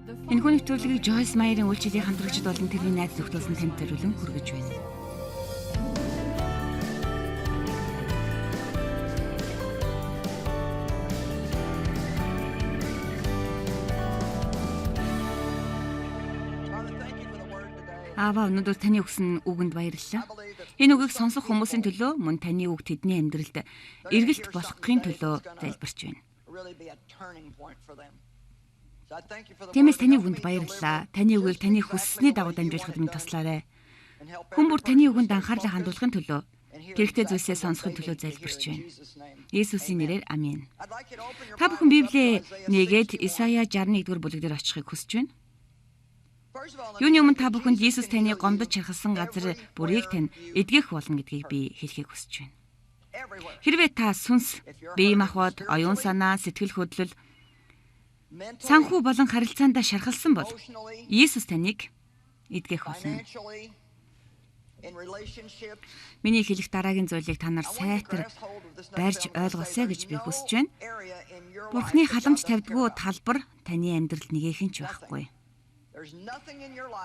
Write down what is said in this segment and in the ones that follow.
Энэхүү нэвтрүүлгийг Joyce Meyer-ийн үйлчлэлийн хамтрагчид болон тэрний найз зөвхөлсөн танд зориулан хүргэж байна. Аава, өнөөдөр таны өгсөн үгэнд баярлалаа. Энэ үгийг сонсох хүмүүсийн төлөө мөн таны үг тэдний амьдралд эргэлт болохын төлөө залбирч байна. Тиймээс таны үгэнд баярлалаа. Таны үгийг таны хүссний дагуу дамжуулахад минь туслаарай. Хүн бүр таны үгэнд анхаарлаа хандуулахын төлөө, хэрэгтэй зүйлсээ сонсохын төлөө залбирч байна. Есүсийн нэрээр амин. Та бүхэн Библийг нэгээд Исая 61-р бүлэг дээр очихыг хүсэж байна. Юуны өмнө та бүхэнд Есүс таны гомдож чархалсан газар бүрийг тань эдгэх болно гэдгийг би хэлхийг хүсэж байна. Хэрвээ та сүнс, бие махбод, оюун санаа, сэтгэл хөдлөл, санхүү болон харилцаандаа шархалсан бол Есүс таныг эдгэх болно. Миний хэлэх дараагийн зүйлийг та нар сайтар барьж ойлгосоо гэж би хүсэж байна. Бурхны халамж тавьдгүй талбар таны амьдралд нэгэн ч байхгүй.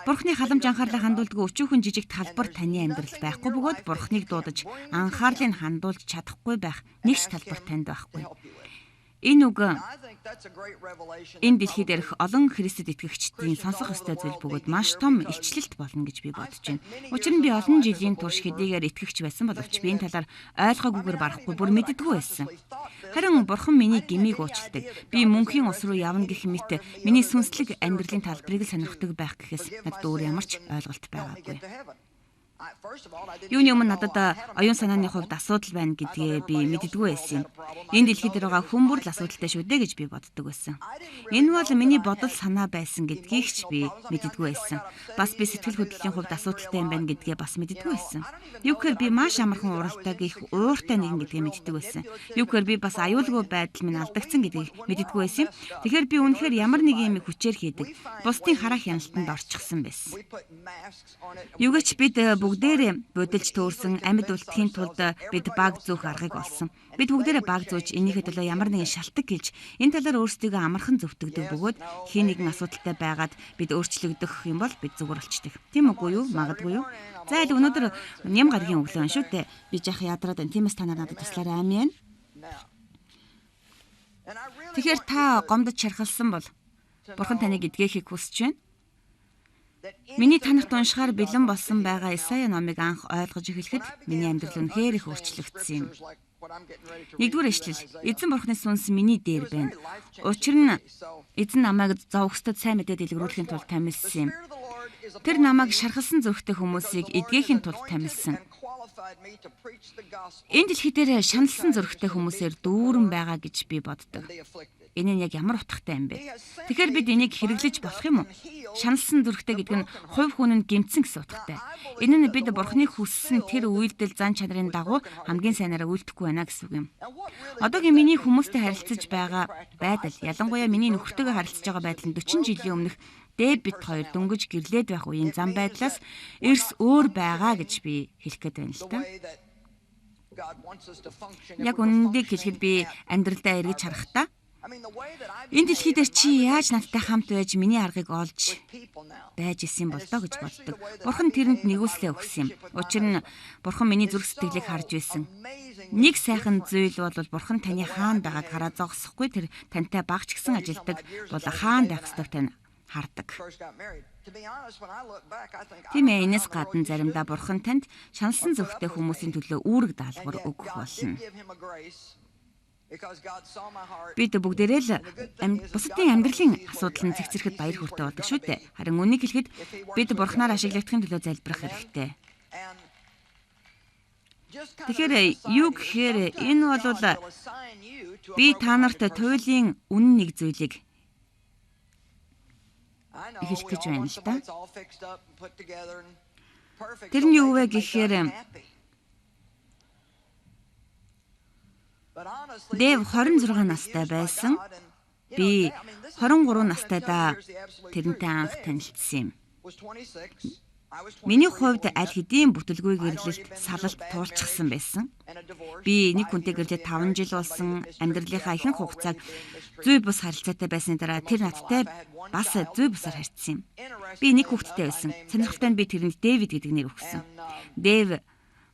Бурхны халамж анхаарлаа хандуулдаг өчүүхэн жижиг талбар таны амьдралд байхгүй бөгөөд Бурхныг дуудаж анхаарлыг хандуулж чадахгүй байх нэг ч талбар танд байхгүй. Энэ үг энэ дэлхий дээрх олон Христэд итгэгчдийн сонсох ёстой зүйл бөгөөд маш том илчлэлт болно гэж би бодож байна. Учир нь би олон жилийн турш хэдийгээр итгэгч байсан боловч би энэ талаар ойлгоогүйгээр барахгүй бүр мэддэггүй байсан. Харин Бурхан миний гмийг уучладаг. Би мөнхийн ус руу явна гэх мэт миний сүнслэг амьдралын талбарыг л сонирхдаг байх гэхээс надад өөр ямар ч ойлголт байгаагүй. Юуны өмнө надад оюун санааны хувьд асуудал байна гэдгээ би мэддэггүй байсан юм. Энэ дэлхийд байгаа хүн бүр л асуудалтай шүү дээ гэж би боддог байсан. Энэ бол миний бодол санаа байсан гэдгийг ч би мэддэггүй байсан. Бас би сэтгэл хөдлөлийн хувьд асуудалтай юм байна гэдгээ бас мэддэггүй байсан. Юу гэхээр би маш амархан уралдааг их ууртай нэгэн гэдгээ мэддэг байсан. Юу гэхээр би бас аюулгүй байдал минь алдагдсан гэдгийг мэддэггүй байсан. Тэгэхээр би үнэхээр ямар нэг юм хүчээр хийдэг. Бусдын харах хяналтанд орчихсон байсан. Юугаач бид бүгдээрээ бодилж төөрсөн амьд үлдэхийн тулд бид баг зөөх аргыг олсон. Бид бүгдээрээ баг зөөж энийхээ төлөө ямар нэгэн шалтгаан гэлж энэ талаар өөрсдийгөө амархан зөвтгдөг бөгөөд хий нэгэн асуудалтай байгаад бид өөрчлөгдөх юм бол бид зүгээр болчдөг. Тийм үгүй юу? Магадгүй юу? За ил өнөөдөр ням гаргийн өглөө шүү дээ. Би жаах ядраад байна. Тиймээс та надад туслаарай амин. Тэгэхээр та гомдож чархалсан бол Бурхан таныг эдгэхийг хүсэж байна. Миний танарт уншихаар бэлэн болсон байгаа Исая номыг анх ойлгож эхлэхэд миний амьдрал үнэхээр их өөрчлөгдсөн юм. Нэгдүгээр ишлэл: Эзэн Бурхны сүнс миний дээр байна. Учир нь Эзэн намайг зовгостод сайн мэдээ дэлгэрүүлэхийн тулд тамилсан юм. Тэр намайг шархалсан зүрхтэй хүмүүсийг эдгэхийн тулд тамилсан. Энэ дэлхий дээр шаналсан зүрхтэй хүмүүсээр дүүрэн байгаа гэж би боддог. Энэ нь яг ямар утгатай юм бэ? Тэгэхээр бид энийг хэрэглэж болох юм уу? Шаналсан зүрхтэй гэдэг нь хувь хүн нь гэмтсэн гэсэн утгатай. Энэ нь бид Бурхны хүссэн тэр үйлдэл зан чанарын дагуу хамгийн сайнараа үйлдэхгүй байна гэсэн үг юм. Одоогийн миний хүмүүстэй харилцаж байгаа байдал, ялангуяа миний нөхөртөөгөө харилцаж байгаа байдал нь 40 жилийн өмнөх Дэвид хоёр дөнгөж гэрлээд байх үеийн зам байдлаас эрс өөр байгаа гэж би хэлэх гээд байна л та. Яг үнэндээ хэлэхэд би амьдралдаа эргэж харахтаа энэ дэлхий дээр чи яаж надтай хамт байж миний аргыг олж байж исэн бол доо гэж боддог. Бурхан тэрэнд нэгүслээ өгсөн юм. Учир нь Бурхан миний зүрх сэтгэлийг харж байсан. Нэг сайхан зүйл бол Бурхан таны хаана байгааг хараа зогсохгүй тэр тантай багч гисэн ажилдаг бол хаана байх ёстойг тань хардаг. Тийм ээ, энэс гадна заримдаа Бурхан танд шаналсан зүрхтэй хүмүүсийн төлөө үүрэг даалгавар өгөх болно. Бид бүгдээрээ л бусдын амьдралын асуудал нь цэгцэрэхэд баяр хөөртэй болдог шүү дээ. Харин үнийг хэлэхэд бид Бурханаар ашиглагдахын төлөө залбирах хэрэгтэй. Тэгэхээр юу гэхээр энэ бол би та нарт туйлын үнэн нэг зүйлийг хэлэх гэж байна л да. Тэр нь юу вэ гэхээр Дэв 26 настай байсан. Би 23 настайдаа тэрнтэй анх танилцсан юм. Миний хувьд аль хэдийн бүтэлгүй гэрлэлт салалт туулчихсан байсан. Би нэг хүнтэй гэрлээ 5 жил болсон. Амьдралынхаа ихэнх хугацааг зүй бус харилцаатай байсны дараа тэр надтай бас зүй бусаар харьцсан юм. Би нэг хүүхэдтэй байсан. Сонирхолтой нь би тэрэнд Дэвид гэдэг нэр өгсөн. Дэв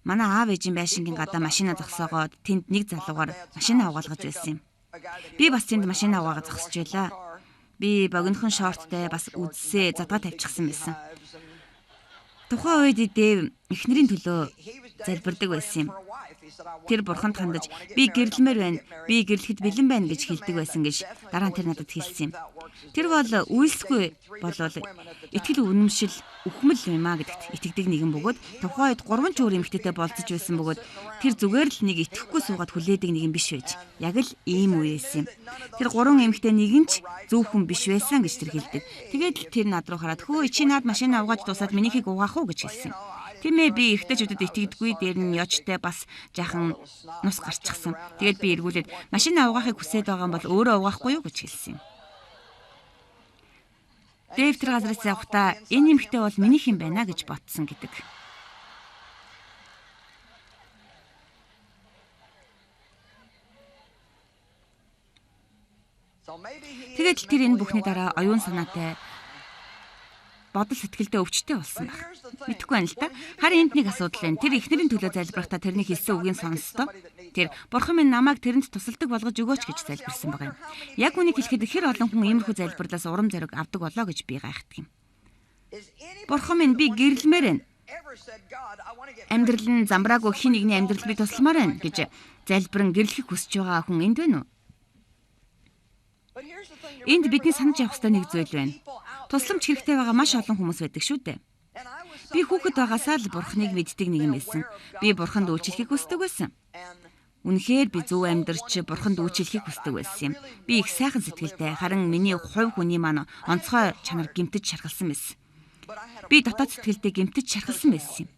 манай аав ээжийн байшингийн гадаа машина зогсоогоод тэнд нэг залуугаар машина угаалгаж байсан юм. Би бас тэнд машина угаагаад зогсож байлаа. Би богинохон шорттой бас үдсээ задгаа тавьчихсан байсан. Тухайн үед Дэв эхнэрийн төлөө залбирдаг байсан юм. Тэр бурханд хандаж би гэрлэмээр байна. Би гэрлэхэд бэлэн байна гэж хэлдэг байсан гэж дараа нь тэр надад хэлсэн юм. Тэр бол үйлсгүй болвол итгэл үнэмшил үхмэл юм а гэдэгт итгэдэг нэгэн бөгөөд тухайн үед 3 ч өөр эмэгтэйтэй болцож байсан бөгөөд тэр зүгээр л нэг итгэхгүй суугаад хүлээдэг нэгэн биш байж. Яг л ийм үе байсан юм. Тэр 3 эмэгтэй нэгэн ч зөв хүн биш байсан гэж тэр хэлдэг. Тэгээд л тэр над руу хараад хөө чи над машина угааж дуусаад минийхийг угаах уу гэж хэлсэн. Тийм ээ би ихтэйчүүдэд итгэдэггүй дээр нь ёчтой бас жаахан нус гарчихсан. Тэгээд би эргүүлээд машина угаахыг хүсээд байгаа юм бол өөрөө угаахгүй юу гэж хэлсэн юм. Дэв тэр газраас явхдаа энэ эмэгтэй бол минийх юм байна гэж ботсон гэдэг. Тэгээд л тэр энэ бүхний дараа оюун санаатай бодол сэтгэлдээ өвчтэй болсон баг. Мэдхгүй байна л та. Харин энд нэг асуудал байна. Тэр эхнэрийн төлөө залбирахдаа тэрний хэлсэн үгийг сонссоо. Тэр бурхан минь намайг тэрэнд тусалдаг болгож өгөөч гэж залбирсан байгаа юм. Яг үнийг хэлэхэд хэр олон хүн иймэрхүү залбирлаас урам зориг авдаг болоо гэж би гайхдаг юм. Бурхан минь би гэрлэмээр байна. Амьдрал нь замбраагүй хин нэгний амьдрал би тусламаар байна гэж залбирэн гэрлэхийг хүсэж байгаа хүн энд байна уу? Энд бидний санаж явах ёстой нэг зүйл байна. Тусламж хэрэгтэй байгаа маш олон хүмүүс байдаг шүү дээ. Би хүүхэд байгаасаа л бурхныг мэддэг нэг юм байсан. Би бурханд үйлчлэхийг хүсдэг байсан. Үнэхээр би зөв амьдарч бурханд үйлчлэхийг хүсдэг байсан юм. Би их сайхан сэтгэлтэй, харин миний хувь хүний маань онцгой чанар гэмтэж шархалсан байсан. Би дотоод сэтгэлдээ гэмтэж шархалсан байсан юм.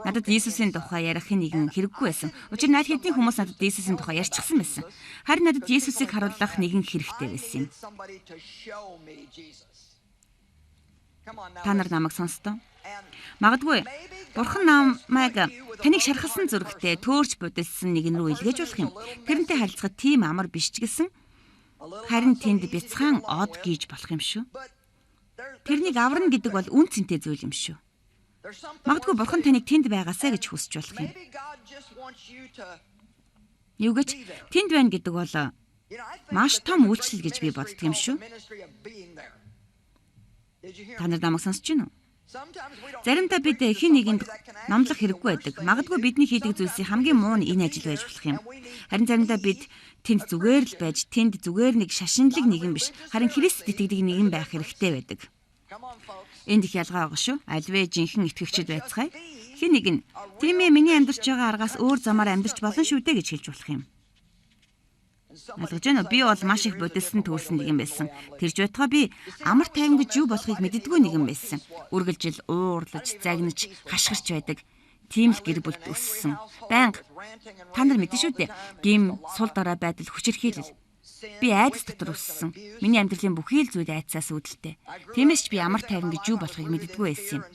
Надад Иесусийн тухай ярих нэгэн хэрэггүй байсан. Учир нь аль хэдийн хүмүүс надад Иесусийн тухай ярьчихсан байсан. Харин надад Иесусыг харуулах нэгэн хэрэгтэй байсан юм. Та нар намайг сонстоо. Магадгүй бурхан намайг таныг шархалсан зүрхтэй төөрч будилсан нэгэн рүү илгээж болох юм. Тэрнтэй харилцахад тийм амар биш ч гэсэн харин тэнд бяцхан од гийж болох юм шүү. Тэрнийг аварна гэдэг бол үн цэнтэй зүйл юм шүү. Магадгүй бурхан таныг тэнд байгаасаа гэж хүсэж болох юм. Юу гэж тэнд байна гэдэг бол маш том үйлчлэл гэж би боддог юм шүү. Та нар намайг сонсож байна уу? Заримдаа бид хэн нэгэнд номлох хэрэггүй байдаг. Магадгүй бидний хийдэг зүйлсийн хамгийн муу нь энэ ажил байж болох юм. Харин заримдаа бид тэнд зүгээр л байж, тэнд зүгээр нэг шашинлаг нэгэн биш, харин Христэд итгэдэг нэгэн байх хэрэгтэй байдаг. Энд их ялгаа байгаа шүү. Альвэ жинхэнэ итгэгчд байцгаая. Хэн нэг нь тийм ээ миний амьдарч байгаа аргаас өөр замаар амьдарч болно шүү дээ гэж хэлж болох юм. Ойлгож байна уу? Би бол маш их бодиссон төрсэн нэгэн байсан. Тэрж байтугай би амар тайван гэж юу болохыг мэддэггүй нэгэн байсан. Үргэлжил уурлаж, загнаж, хашгирч байдаг. Тийм л гэр бүлд өссөн. Байнга та нар мэдэн шүү дээ. Гим сул дараа байдал хүчирхийлэл. Би айдас дотор өссөн. Миний амьдралын бүхий л зүйл айдсаас үүдэлтэй. Тиймээс ч би амар тайван гэж юу болохыг мэддэггүй байсан юм.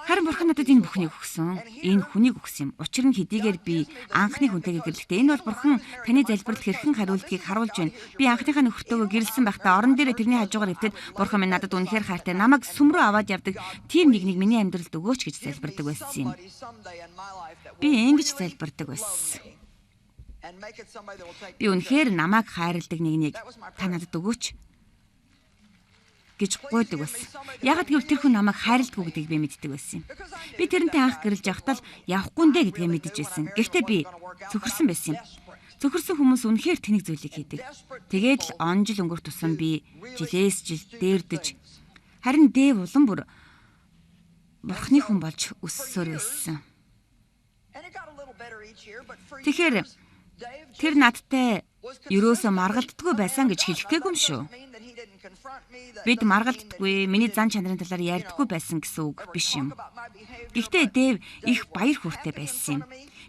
Харин бурхан надад энэ бүхнийг өгсөн. Энэ хүнийг өгсөн юм. Учир нь хэдийгээр би анхны хүнтэйгээ гэрлэхдээ энэ бол бурхан таны залбиралд хэрхэн хариулдгийг харуулж байна. Би анхныхаа нөхөртөөгөө гэрэлсэн байхдаа орон дээрээ тэрний хажуугаар хөвтөд бурхан минь надад үнэхээр хайртай, намайг сүм рүү аваад явдаг тийм нэгнийг миний амьдралд өгөөч гэж залбирдаг байсан юм. Би ингэж залбирдаг байсан. Би үнэхээр намайг хайрладаг нэгнийг та надад өгөөч гэж гуйдаг байсан. Яг гэвэл тэр хүн намайг хайрладаг гэдгийг би мэддэг байсан юм. Би тэрнтэй анх гэрэлж явахдаа л явахгүй нэ гэдгээ мэдэж байсан. Гэхдээ би цөхөрсөн байсан юм. Цөхөрсөн хүмүүс үнэхээр тэнэг зүйлийг хийдэг. Тэгээд л он жил өнгөрөх тусам би жилээс жил дээрдэж харин Дэв улам бүр бурхны хүн болж өссөөр байсан. Тэгэхээр тэр надтай ерөөсөө маргалддаггүй байсан гэж хэлэх гээгүй юм шүү. Бид маргалддаггүй, миний зан чанарын талаар ярьдаггүй байсан гэсэн үг биш юм. Гэхдээ Дэв их баяр хөөртэй байсан юм.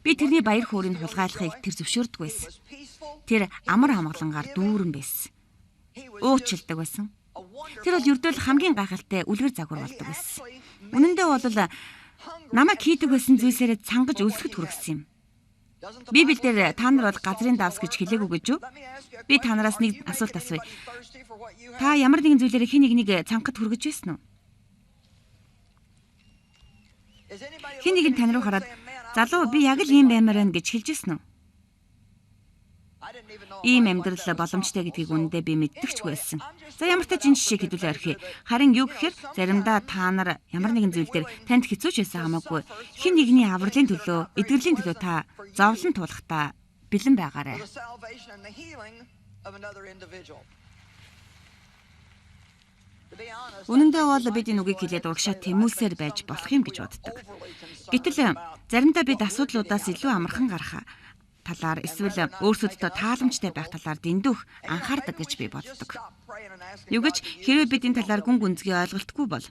Би тэрний баяр хөөргийг хулгайлахыг тэр зөвшөөрдөг байсан. Тэр амар хамгаалангаар дүүрэн байсан. Уучлалдаг байсан. Тэр бол ердөө хамгийн гайхалтай үлгэр загвар болдог байсан. Үнэн дээр бол намайг хийдэг байсан зүйлсээрээ цангаж өлсөхөд хүргэсэн юм. Библиэлд та нар бол газрын давс гэж хэлээгүй гэж юу? Би та нараас нэг асуулт асууя. Та ямар нэгэн зүйлээр хэн нэгнийг цангахад хүргэж байсан уу? Хэн нэгэн тань руу хараад залуу би яг л ийм баймаар байна гэж хэлж ирсэн үү? Ийм амьдрал боломжтой гэдгийг үнэндээ би мэддэгчгүй байсан. За ямар ч жин жишээ хэлүүлээ орхи. Харин юу гэхээр заримдаа та нар ямар нэгэн зүйл дээр танд хэцүү ч байсан хамаагүй хэн нэгний авралын төлөө, эдгэрлийн төлөө та зовлон туулахдаа бэлэн байгаарай. Үнэндээ бол бид энэ үгийг хэлээд урагшаа тэмүүлсээр байж болох юм гэж боддог. Гэтэл заримдаа бид асуудлуудаас илүү амархан гарах талаар эсвэл өөрсөддөө тааламжтай байх талаар дэндүүх анхаардаг гэж би боддог. Юу гэж хэрвээ бид энэ талаар гүн гүнзгий ойлголтгүй бол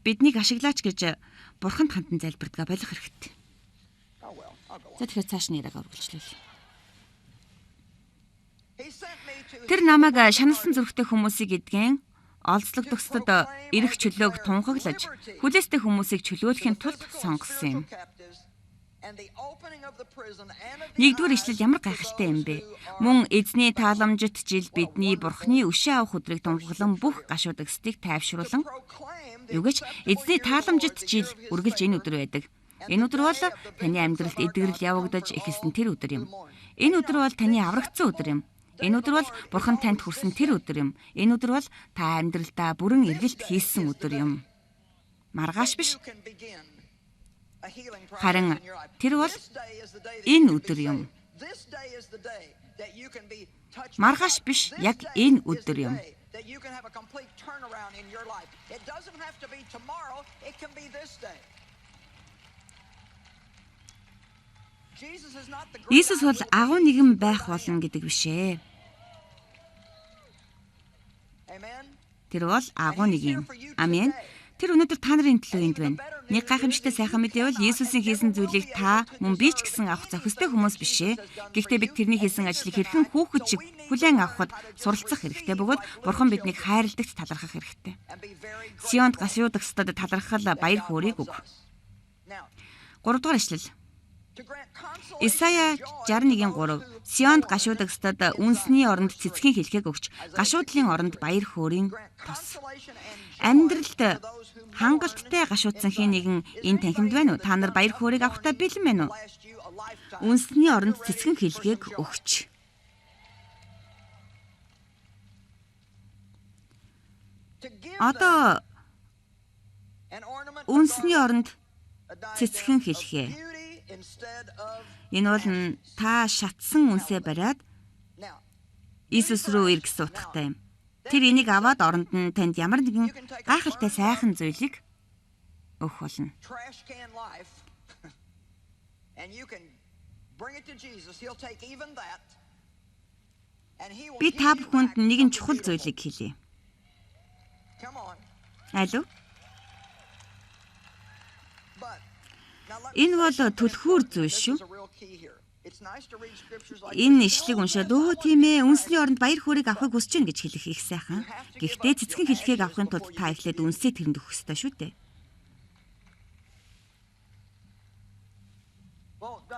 биднийг ашиглаач гэж бурханд хандан залбирдгаа болох хэрэгтэй. За тэгэхээр цааш нь яриагаа үргэлжлүүлье. Тэр намайг шаналсан зүрхтэй хүмүүсийг эдгэн олзлог төгсдөд эрэх чөлөөг тунхаглаж хүлээстэй хүмүүсийг чөлөөлөхийн тулд сонгосон юм. Нэгдүгээр ишлэл ямар гайхалтай юм бэ? Мөн эзний тааламжит жил бидний бурхны өшөө авах өдрийг тунхаглан бүх гашууд өгсдийг тайвшруулан юу гэж эзний тааламжит жил үргэлж энэ өдөр байдаг. Энэ өдөр бол таны амьдралд эдгэрэл явагдаж эхэлсэн тэр өдөр юм. Энэ өдөр бол таны аврагдсан өдөр юм. Энэ өдөр бол бурхан танд хүрсэн тэр өдөр юм. Энэ өдөр бол та амьдралдаа бүрэн эргэлт хийсэн өдөр юм. Маргааш биш. Харин тэр бол энэ өдөр юм. Маргааш биш, яг энэ өдөр юм. Иесус бол агуу нэгэн байх болно гэдэг биш ээ. Тэр бол агуу нэг юм. Амен. Тэр өнөөдөр та нарын төлөө энд байна. Нэг гайхамшигтай сайхан мэдээ бол Иесусийн хийсэн зүйлийг та мөн би ч гэсэн авах зохистой хүмүүс биш ээ. Гэхдээ бид тэрний хийсэн ажлыг хэрхэн хүүхэд шиг хүлээн авахд суралцах хэрэгтэй бөгөөд Бурхан биднийг хайрладагт талархах хэрэгтэй. Сионд гашуудагсдад талархал баяр хөөргийг өг. 3 дугаар ишлэл. Исая 61:3 Сионд гашуудагсдад үнсний оронд цэцгийн хэлхийг өгч гашуудлын оронд баяр хөөрийн тос. Амьдралд хангалттай гашуудсан хэн нэгэн энэ танхимд байна уу? Та нар баяр хөөргийг авахтаа бэлэн байна уу? Үнсний оронд цэцгэн хэлхийг өгч. Одоо үнсний оронд цэцгэн хэлхээ. Энэ бол та шатсан үнсээ бариад Иесус рүү ир гэсэн утгатай юм. Тэр энийг аваад оронд нь танд ямар нэгэн гайхалтай сайхан зүйлийг өгөх болно. Би та бүхэнд нэгэн чухал зүйлийг хэлье. Алуу? Энэ бол түлхүүр зүйл шүү. Энэ ишлэг уншаад өө тийм ээ үнсний оронд баяр хөөргийг авахыг хүсэж байна гэж хэлэх их сайхан. Гэхдээ цэцгэн хэлхийг авахын тулд та эхлээд үнсээ тэрэнд өгөх ёстой шүү дээ.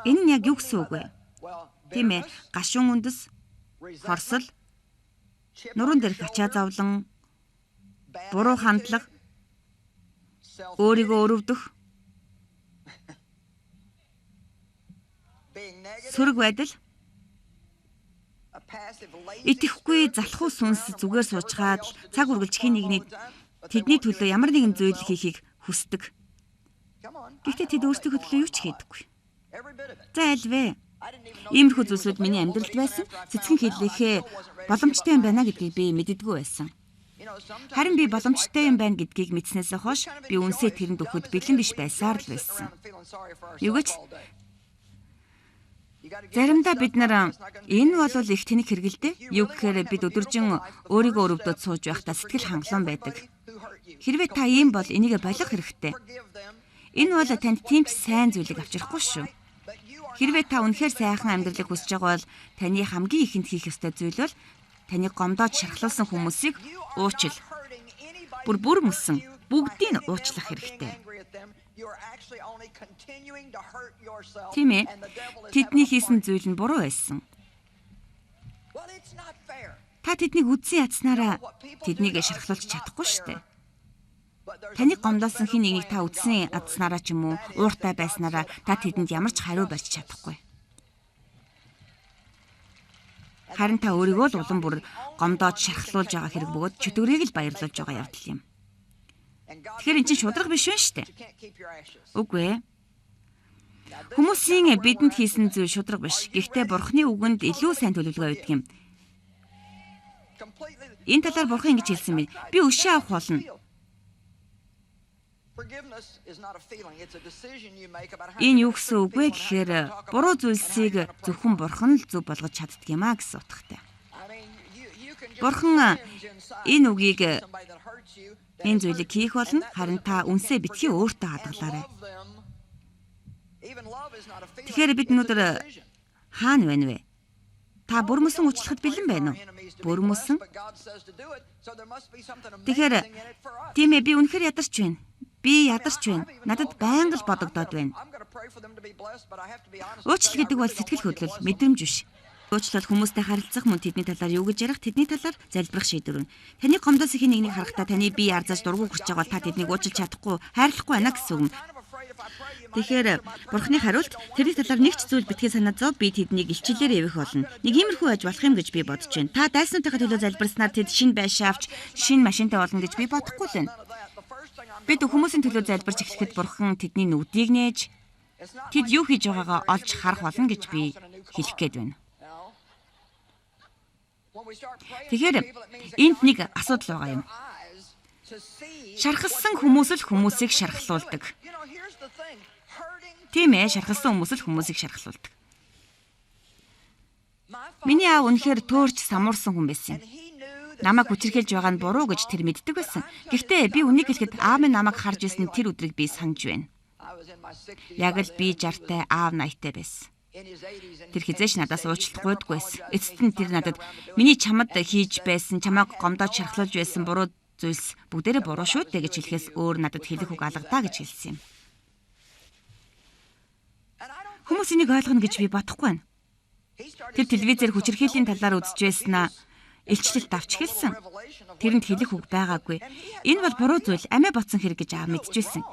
Энэ нь яг юу гэсэн үг вэ? Тийм ээ гашуун үндэс, хорсол, нуруунд дээрх ачаа зовлон, буруу хандлага, өөрийгөө өрөвдөх, сөрөг байдал, итгэхгүй залхуу сүнс зүгээр суучгаад цаг үргэлж хин нэгний тэдний төлөө ямар нэгэн зүйл хийхийг хүсдэг. Гэхдээ тэд өөрсдийнхөө төлөө юу ч хийдэггүй. За альвэ? Иймэрхүү зүйлсүүд миний амьдралд байсан. Цэцгэн хэллэхээ боломжтой юм байна гэдгийг би мэддэггүй байсан. Харин би боломжтой юм байна гэдгийг мэдснээс хойш би үнсээ тэрэнд өгөхөд бэлэн биш байсаар л байсан. Юу гэж заримдаа бид нар энэ бол их тэнэг хэрэгэлдэ. Юу гэхээр бид өдөржин өөрийгөө өрөвдөд сууж байхдаа сэтгэл хангалуун байдаг. Хэрвээ та ийм бол энийг болох хэрэгтэй. Энэ бол танд тийм ч сайн зүйлийг авчрахгүй шүү. Хэрвээ та үнэхээр сайхан амьдралыг хүсэж байгаа бол таны хамгийн ихэнд хийх ёстой зүйл бол таны гомдоод шархлуулсан хүмүүсийг уучил. бүр мөсөн бүгдийг уучлах хэрэгтэй. Тийм ээ. Тэдний хийсэн зүйл нь буруу байсан. Та тэднийг үдсэн ядснараа тэднийг шархлуулж чадахгүй шүү дээ. Таныг гомдоосон хин нэгийг та үдсэн ядснараа ч юм уу, ууртай байснараа та тэдэнд ямар ч хариу барьж чадахгүй. Харин та өөрийгөө л улам бүр гомдоод шархлуулж байгаа хэрэг бөгөөд чөтгөрийг л баярлуулж байгаа явдал юм. Тэгэхээр эн чинь шудраг биш вэ штэ? Үгүй ээ. Хүмүүсийн бидэнд хийсэн зүйл шудраг биш. Гэхдээ Бурхны үгэнд илүү сайн төлөвлөгөө өгдөг юм. Энэ талаар Бурхан ингэж хэлсэн мэд. Би өшөө авах болно. Энэ юу гэсэн үг вэ гэхээр буруу зүйлсийг зөвхөн Бурхан л зөв болгож чаддаг юм а гэсэн утгатай. Бурхан энэ үгийг энэ зүйлийг хийх болно. Харин та үнсээ битгий өөртөө хадгалаарай. Тэгэхээр бид өнөөдөр хаана байна вэ? Та бүрмөсөн уучлахад бэлэн байна уу? Бүрмөсөн. Тэгэхээр тийм ээ, би үнэхээр ядарч байна. Би ядарч байна. Надад байнга л бодогдоод байна. Уучлал гэдэг бол сэтгэл хөдлөл, мэдрэмж биш. Уучлал хүмүүстэй харилцах мөн тэдний талаар юу гэж ярих, тэдний талаар залбирах шийдвэр. Таны гомдоосон хин нэгнийг харахтаа таны бие арзааж дургу хүрч байгаа бол та тэднийг уучлж чадахгүй, хайрлахгүй байна гэсэн үг. Тэгэхээр Бурхны хариулт тэрний талаар нэг ч зүйл битгий санаад зов, би тэднийг илчилээр эвэх болно. Нэг иймэрхүү байж болох юм гэж би бодож байна. Та дайснуудынхаа төлөө залбирснаар тэд шинэ байшаа авч шинэ машинтай болно гэж би бодохгүй л байна. Бид хүмүүсийн төлөө залбирч эхлэхэд Бурхан тэдний нүдийг нээж тэд юу хийж байгаагаа олж харах болно гэж би хэлэх гээд байна. Тэгэхээр энд нэг асуудал байгаа юм. Шархалсан хүмүүс л хүмүүсийг шархлуулдаг. Тийм ээ, шархалсан хүмүүс л хүмүүсийг шархлуулдаг. Миний аав үнэхээр төөрч самуурсан хүн байсан. Намайг хүчирхэлж байгаа нь буруу гэж тэр мэддэг байсан. Гэхдээ би үнийг хэлэхэд аав минь намайг харж ирсэн тэр өдрийг би санаж байна. Яг л би 60-тай, аав 80-тай байсан. Тэр хизээш надаас уучлалт гуйдаггүйсэн. Эцэст нь тэр надад миний чамд хийж байсан, чамайг гомдоод шархлуулж байсан буруу зүйлс бүгдээрээ буруу шүү дээ гэж хэлэхээс өөр надад хэлэх үг алгадаа гэж хэлсэн юм. Хүмүүс энийг ойлгоно гэж би бодохгүй байна. Тэр телевизээр хүчирхийллийн талаар үзэж байснаа илчлэлт авч хэлсэн. Тэрэнд хэлэх үг байгаагүй. Энэ бол буруу зүйл, амиа ботсон хэрэг гэж аав мэдчихсэн.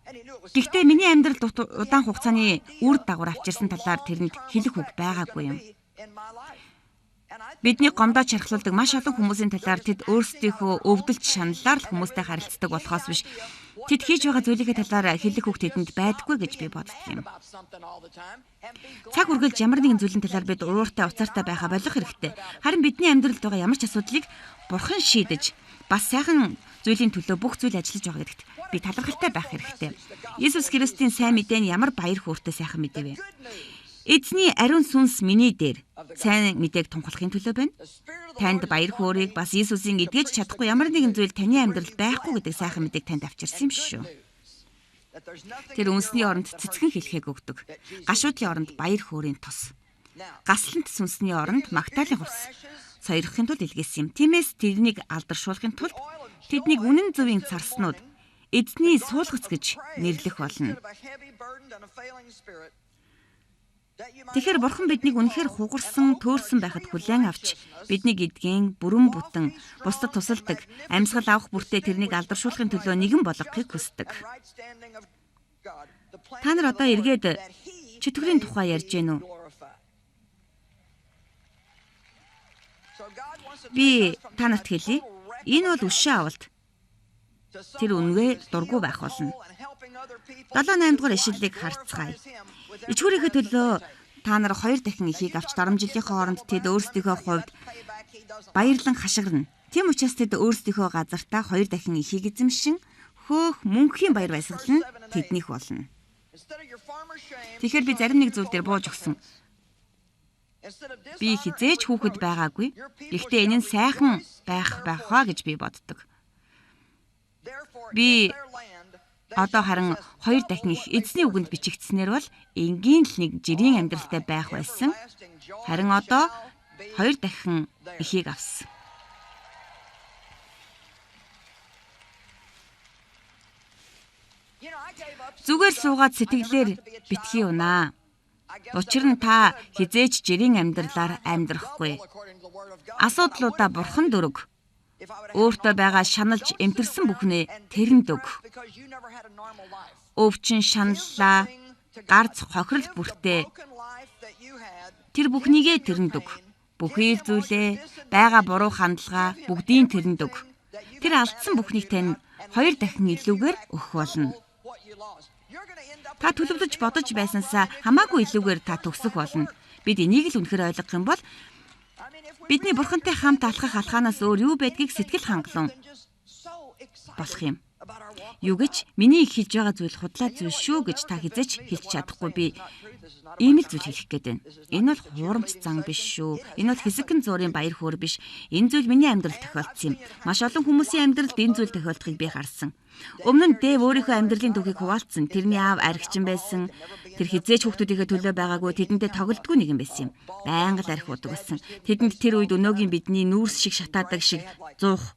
Гэхдээ миний амьдралд удаан хугацааны үр дагавар авчирсан талаар тэрэнд хэлэх үг байгаагүй юм. Бидний гомдоод шархлуулдаг маш олон хүмүүсийн талаар тэд өөрсдийнхөө өвдөлт шаналлаар л хүмүүстэй харилцдаг болохоос биш. Тэд хийж байгаа зүйлийнхээ талаар хэлэх үг тэдэнд байдаггүй гэж би боддог юм. Цаг үргэлж ямар нэгэн зүйлийн талаар бид ууртай уцаартай байхаа болох хэрэгтэй. Харин бидний амьдралд байгаа ямар ч асуудлыг Бурхан шийдэж, бас сайхан зүйлийн төлөө бүх зүйл ажиллаж байгаа гэдэгт би талархалтай байх хэрэгтэй. Иесус Христосийн сайн мэдээ нь ямар баяр хөөртэй сайхан мэдээ вэ? Эзний ариун сүнс миний дээр сайн мэдээг тунхаглахын төлөө байна. Танд баяр хөөргийг бас Иесусийн эдгэж чадахгүй ямар нэгэн зүйл таны амьдралд байхгүй гэдэг сайхан мэдээг танд авчирсан юм шүү. Тэр үнсний оронд цэцгэн хэлхээг өгдөг. Гашуудлын оронд баяр хөөрийн тос. Гаслант сүнсний оронд магтаалын хувс. Сойрхохын тулд илгээсэн юм. Тиймээс тэрнийг алдаршуулахын тулд тэднийг үнэн зөвийн царснууд эзний суулгац гэж нэрлэх болно. Тэгэхээр Бурхан биднийг үнэхээр хугарсан, төөрсөн байхад хүлээн авч, биднийг эдгэн, бүрэн бүтэн, бусдад тусалдаг, амьсгал авах бүртээ тэрнийг алдаршуулахын төлөө нэгэн болгохыг хүсдэг. Та нар одоо эргээд чөтгөрийн тухай ярьж гэнэ үү? Би та нарт хэлье. Энэ бол өшөө авалт. Тэр үнгээ дургүй байх болно. 7-8 дугаар ишлэлийг харцгаая. Ичгүүрийнхээ төлөө та нар 2 дахин ихийг авч дарамжлалын хооронд тэд өөрсдийнхөө хувьд баярлан хашгирна. Тийм учраас тэд өөрсдийнхөө газартаа 2 дахин ихийг эзэмшин хөөх мөнхийн баяр баясгал нь тэднийх болно. Тэгэхээр би зарим нэг зүйл дээр бууж өгсөн. Би хизээч хүүхэд байгаагүй. Гэхдээ энэ нь сайхан байхаа гэж би боддог. Би одоо харин 2 дахин их эзний үгэнд бичигдснээр бол энгийн л нэг жирийн амьдралтай байх байсан. Харин одоо 2 дахин ихийг авсан. Зүгээр суугаад сэтгэлээр битгий унаа. Учир нь та хизээч жирийн амьдралаар амьдрахгүй. Асуудлуудаа бурханд өрөг. Өөртөө байгаа шаналж эмтэрсэн бүхнээ тэрэнд өг. Өвчин шаналлаа, гарц хохирол бүртээ тэр бүхнийгээ тэрэнд өг. Бүхий л зүйлээ, байгаа буруу хандлага бүгдийг тэрэнд өг. Тэр алдсан бүхнийг тань 2 дахин илүүгээр өгөх болно. Та төлөвлөж бодож байсансаа хамаагүй илүүгээр та төгсөх болно. Бид энийг л үнэхээр ойлгох юм бол бидний бурхантай хамт алхах алхаанаас өөр юу байдгийг сэтгэл хангалуун болох юм. Юу гэж миний их хэлж байгаа зүйл худлаа зүйл шүү гэж та хизээч хэлж чадахгүй. Би ийм л зүйл хэлэх гээд байна. Энэ бол хуурамч зан биш шүү. Энэ бол хэсэгэн зуурын баяр хөөр биш. Энэ зүйл миний амьдралд тохиолдсон юм. Маш олон хүмүүсийн амьдралд энэ зүйл тохиолдохыг би харсан. Өмнө нь Дэв өөрийнхөө амьдралын түүхийг хуваалцсан. Тэрний аав архичин байсан. Тэр хизээч хүүхдүүдийнхээ төлөө байгаагүй тэдэнтэй тоглодгүй нэгэн байсан юм. Байнга л архи удаг байсан. Тэдэнд тэр үед өнөөгийн бидний нүүрс шиг шатаадаг шиг зуух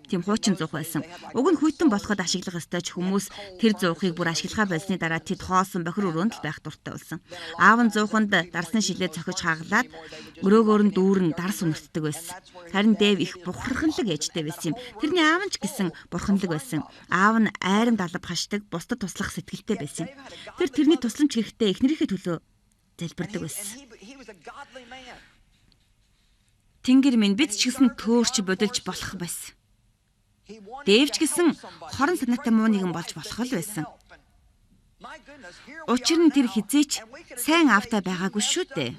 тийм хуучин зуух байсан. Уг нь хүйтэн болоход ашиглах ёстой ч хүмүүс тэр зуухыг бүр ашиглахаа болсны дараа тэд хоосон бохир өрөөнд л байх дуртай болсон. Аав нь зууханд дарсны шилээ цохиж хагалаад өрөөгөөр нь дүүрэн дарс үнэртдэг байсан. Харин Дэв их бухарханлаг ээжтэй байсан юм. Тэрний аав нь ч гэсэн бурханлаг байсан. Аав нь айранд алба хашдаг, бусдад туслах сэтгэлтэй байсан. Тэр тэрний тусламж хэрэгтэй эхнэрийнхээ төлөө залбирдаг байсан. Тэнгэр минь бид ч гэсэн төөрч бодолж болох байсан. Дэвч гэсэн хорон санаатай муу нэгэн болж болох л байсан. Учир нь тэр хизээч сайн аавтай байгаагүй шүү дээ.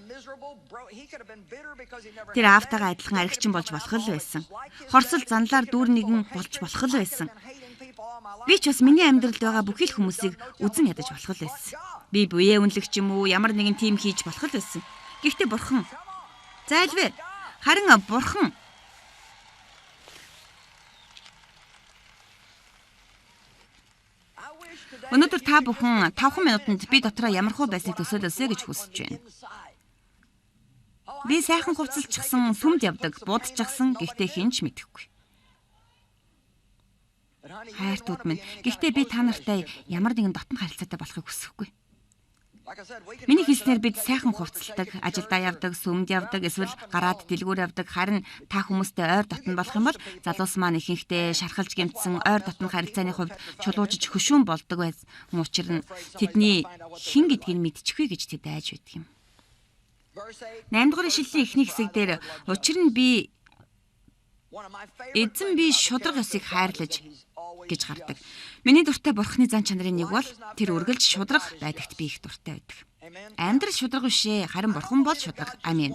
Тэр аавтайгаа адилхан архичин болж болох л байсан. Хорсол занлаар дүүр нэгэн болж болох л байсан. Би ч бас миний амьдралд байгаа бүхий л хүмүүсийг үзэн ядаж болох л байсан. Би буяа үнэлэгч юм уу, ямар нэгэн тим хийж болох л байсан. Гэхдээ бурхан зайлвэ. Харин бурхан өнөөдөр та бүхэн 5 минутанд би дотроо ямархуу байсныг төсөөлөөсэй гэж хүсэж байна. Би сайхан хувцалчихсан, сүмд явдаг, будчихсан, гэхдээ хинч мэдэхгүй. Хайртууд минь, гэхдээ би та нартай ямар нэгэн дотн харилцаатай болохыг хүсэхгүй. Миний хэлснээр бид сайхан хувцалдаг, ажилдаа явдаг, сүмд явдаг, эсвэл гараад дэлгүүр явдаг. Харин та хүмүүстэй ойр дотн болох юм бол залуус маань ихэнхдээ шархалж гэмтсэн ойр дотн харилцааны хувьд чулуужиж хөшүүн болдог байс. Учир нь тэдний хэн гэдгийг мэдчихвэ гэж тэд айж байдаг юм. 8 дугаар ишлэлийн эхний хэсэг дээр учир нь би эзэн би шудраг ёсыг хайрлаж гэж гардаг. Миний дуртай бурхны зан чанарын нэг бол тэр үргэлж шудраг байдагт би их дуртай байдаг. Амьдрал шудраг бишээ, харин бурхан бол шудраг. Амин.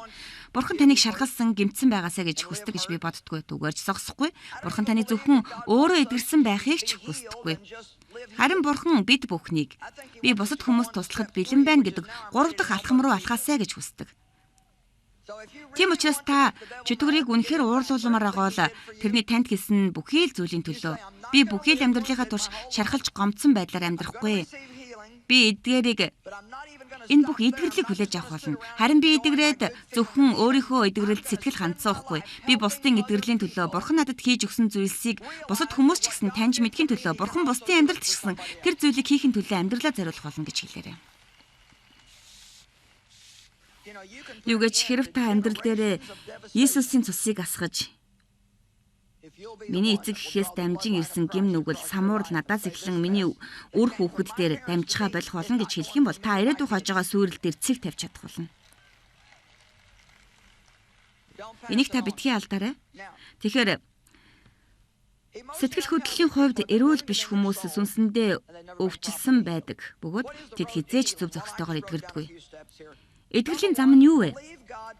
Бурхан таныг шархалсан, гэмтсэн байгаасаа гэж хүсдэг гэж би боддгоо. Түгээрч зогсохгүй. Бурхан таны зөвхөн өөрөө эдгэрсэн байхыг ч хүсдэггүй. Харин бурхан бид бүхнийг би бусад хүмүүст туслахад бэлэн байна гэдэг 3 дахь алхам руу алхаасаа гэж хүсдэг. Тийм учраас та чөтгөрийг үнэхээр уурлуулмаар байгаа бол тэрний танд хэлсэн бүхий л зүйлийн төлөө би бүхий л амьдралынхаа турш шархалж гомдсон байдлаар амьдрахгүй. Би эдгээрийг энэ бүх эдгэрлийг хүлээж авах болно. Харин би эдгрээд зөвхөн өөрийнхөө эдгэрэлд сэтгэл хандсаахгүй. Би бусдын эдгэрлийн төлөө бурхан надад хийж өгсөн зүйлсийг бусад хүмүүс ч гэсэн таньж мэдхийн төлөө бурхан бусдын амьдралд ч гэсэн тэр зүйлийг хийхин төлөө амьдралаа зориулах болно гэж хэлээрэй. Юу гэж хэрв та амьдрал дээр Иесусийн цусыг асгаж миний эцэг эхээс дамжин ирсэн гэм нүгэл самуурал надаас эхлэн миний үр хүүхэд дээр дамжихаа болох болно гэж хэлэх юм бол та ирээдүйн хожоогоо сүрэл дээр цэг тавьж чадах болно. Энийг та битгий алдаарай. Тэгэхээр сэтгэл хөдлөлийн хувьд эрүүл биш хүмүүс сүнсэндээ өвчлсөн байдаг. Бөгөөд тэд хизээч зөв зохистойгоор эдгэрдэггүй. Эдгэрлийн зам нь юу вэ?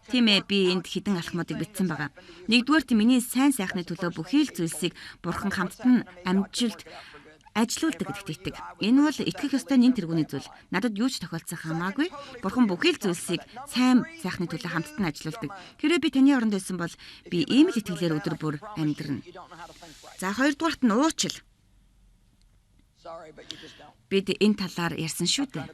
Тийм ээ, би энд хідэн алхмуудыг бичсэн байгаа. Нэгдүгээрт миний сайн сайхны төлөө бүхий л зүйлсийг бурхан хамтд нь амжилт ажилуулдаг гэдэгт итэг. Энэ бол итгэх ёстой нэн тэргүүний зүйл. Надад юу ч тохиолдсон хамаагүй. Бурхан бүхий л зүйлсийг сайн сайхны төлөө хамтд нь ажилуулдаг. Хэрэв би таны оронд байсан бол би ийм л итгэлээр өдөр бүр амьдрна. За хоёрдугаарт нь уучил. Бид энэ талаар ярьсан шүү дээ.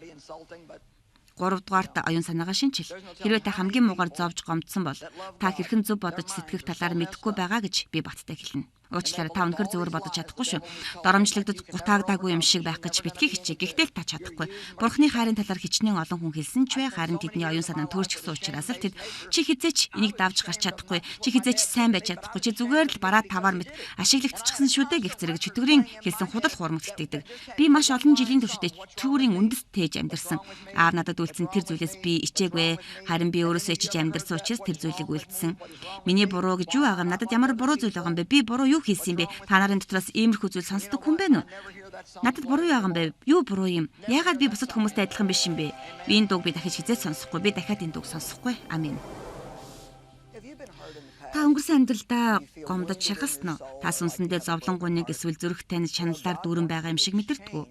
3 дугаарт оюун санаагаа шинчил. Хэрвээ та хамгийн муугар зовж гомдсон бол та хэрхэн зөв бодож сэтгэх талаар мэдэхгүй байгаа гэж би баттай хэлнэ. Уучлаарай, та үнэхээр зөвөр бодож чадахгүй шүү. Доромжлогдод гутаагдаагүй юм шиг байх гэж битгий хичээ. Гэхдээ л та чадахгүй. Бурхны хайрын талаар хичнээн олон хүн хэлсэн ч бай, харин тэдний оюун санаа нь төөрчихсөн учраас л тэд чи хизээч энийг давж гарч чадахгүй, чи хизээч сайн байж чадахгүй, чи зүгээр л бараа таваар мэт ашиглагдчихсан шүү дээ гэх зэрэг чөтгөрийн хэлсэн худал хуурмагт итгэдэг. Би маш олон жилийн туршид түүрийн үндэс тээж амьдэрсэн. Аав надад үлдсэн тэр зүйлээс би ичээгүй, харин би өөрөөсөө ичиж амьдэрсэн учраас тэр зүйлийг үлдсэн. Миний буруу гэж юу агаам? Надад ямар буруу зүйл байгаа юм бэ? Би буруу юу хийсэн юм бэ? Та нарын дотроос иймэрхүү зүйл сонсдог хүн байна уу? Надад буруу яаган бэ? Юу буруу юм? Яагаад би бусад хүмүүстэй адилхан биш юм бэ? Би энэ дууг дахиж хизээч сонсохгүй. Би дахиад энэ дууг сонсохгүй. Амин. Та өнгөрсөн амьдралдаа гомдож шархалсан уу? Та сүнсэндээ зовлон гуниг эсвэл зүрх таних чаналаар дүүрэн байгаа юм шиг мэдэрдэг үү?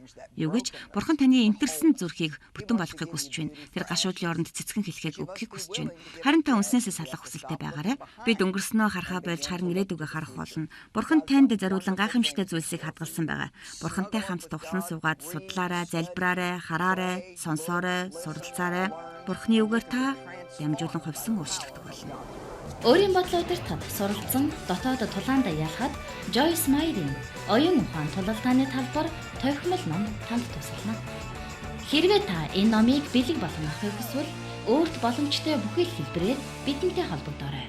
Юу гэж Бурхан таны энтерсэн зүрхийг бүтэн болгохыг хүсэж байна. Тэр гашуудлын оронд цэцгэн хэлхийг өгөхийг хүсэж байна. Харин та үнснээсээ салах хүсэлтэй байгаарай. Бид өнгөрснөө харахаа болж харин ирээдүгөө харах болно. Бурхан танд зориулан гайхамшигтай зүйлсийг хадгалсан байгаа. Бурхантай хамт тухлан суугаад судлаарай, залбираарай, хараарай, сонсоорой, суралцаарай. Бурханы үгээр та дамжуулан хувьсан өөрчлөгдөх болно. Өөрийн бодлоо удирдахад суралцсан дотоод тулаанда ялахад Joyce Meyer-ийн оюун ухаан тулалдааны талбар тохимол ном танд тусална. Хэрвээ та энэ номыг бэлэг болгон авахыг хүсвэл өөрт боломжтой бүхэл хэлбэрээр бидэнтэй холбогдоорой.